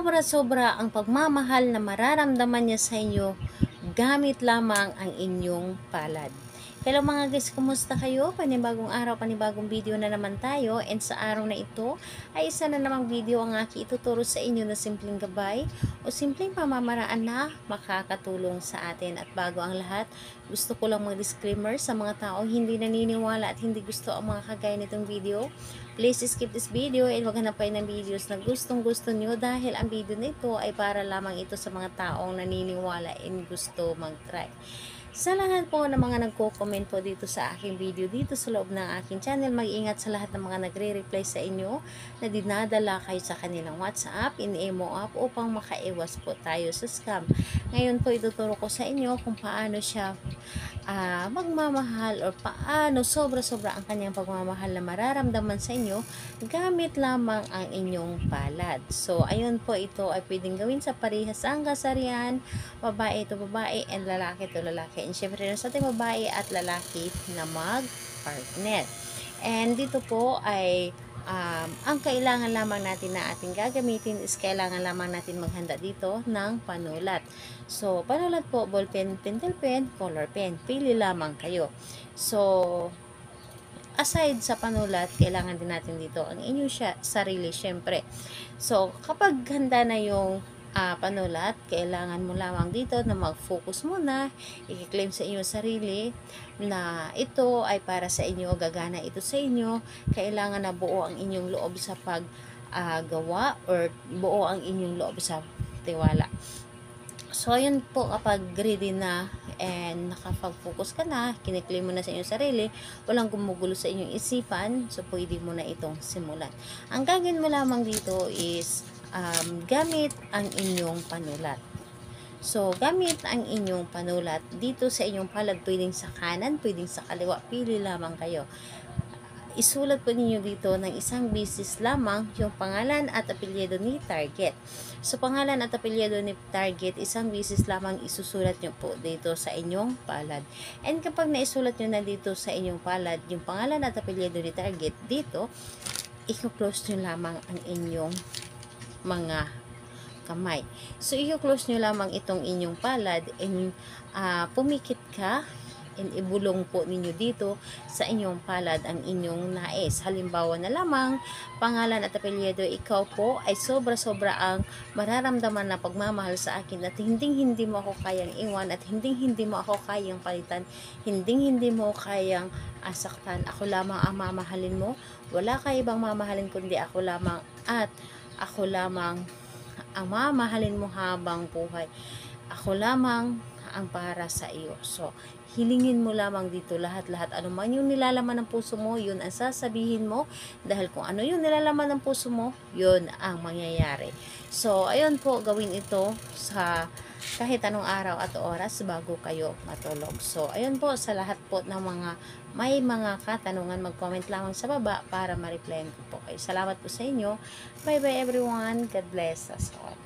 Sobra-sobra ang pagmamahal na mararamdaman niya sa inyo gamit lamang ang inyong palad. Hello mga guys, kumusta kayo? Panibagong araw, panibagong video na naman tayo, and sa araw na ito ay isa na namang video ang aking ituturo sa inyo na simpleng gabay o simpleng pamamaraan na makakatulong sa atin. At bago ang lahat, gusto ko lang mag-disclaimer sa mga taong hindi naniniwala at hindi gusto ang mga kagaya nitong video. Please skip this video and wag hanapin ng videos na gustong gusto nyo, dahil ang video na ito ay para lamang ito sa mga taong naniniwala and gusto mag-try. Sa lahat po ng mga nagko-comment po dito sa aking video, dito sa loob ng aking channel, mag-ingat sa lahat ng mga nagre-reply sa inyo na dinadala kayo sa kanilang WhatsApp, in-emo app upang makaiwas po tayo sa scam. Ngayon po ituturo ko sa inyo kung paano siya magmamahal o paano sobra-sobra ang kanyang pagmamahal na mararamdaman sa inyo gamit lamang ang inyong palad. So, ayun po, ito ay pwedeng gawin sa parehas ang kasarian, babae ito babae and lalaki ito lalaki. And syempre sa ating babae at lalaki na mag-partner. And dito po ay ang kailangan lamang natin na ating gagamitin is kailangan lamang natin maghanda dito ng panulat. So, panulat po, ball pen, pentel pen, color pen. Pili lamang kayo. So, aside sa panulat, kailangan din natin dito ang inyong sarili, syempre. So, kapag handa na yung panulat, kailangan mo lamang dito na mag-focus muna, i-claim sa inyong sarili na ito ay para sa inyo, gagana ito sa inyo, kailangan na buo ang inyong loob sa paggawa or buo ang inyong loob sa tiwala. So, ayun po, kapag ready na and nakapag-focus ka na, kiniklaim mo na sa inyong sarili, walang gumugulo sa inyong isipan, so pwede mo na itong simulan. Ang gagawin mo lamang dito is gamit ang inyong panulat. So, gamit ang inyong panulat dito sa inyong palad, pwedeng sa kanan, pwedeng sa kaliwa, pili lamang kayo. Isulat po ninyo dito ng isang beses lamang yung pangalan at apelyido ni target. So, pangalan at apelyido ni target, isang beses lamang isusulat nyo po dito sa inyong palad. And kapag naisulat nyo na dito sa inyong palad yung pangalan at apelyido ni target, dito, i-close nyo lamang ang inyong mga kamay. So, i-close nyo lamang itong inyong palad and pumikit ka and ibulong po ninyo dito sa inyong palad ang inyong nais. Halimbawa na lamang, pangalan at apelyido, ikaw po ay sobra-sobra ang mararamdaman na pagmamahal sa akin at hindi mo ako kayang iwan at hindi mo ako kayang palitan, hindi mo kayang asaktan. Ako lamang ang mamahalin mo. Wala ka ibang mamahalin kundi ako lamang, at ako lamang ang mamahalin mo habang buhay. Ako lamang ang para sa iyo. So, hilingin mo lamang dito lahat-lahat. Ano man yung nilalaman ng puso mo, yun ang sasabihin mo. Dahil kung ano yung nilalaman ng puso mo, yun ang mangyayari. So, ayun po, gawin ito sa kahit anong araw at oras bago kayo matulog. So, ayun po, sa lahat po ng mga may mga katanungan, mag-comment lamang sa baba para ma-replyan ko po kayo. Salamat po sa inyo. Bye-bye everyone. God bless us all.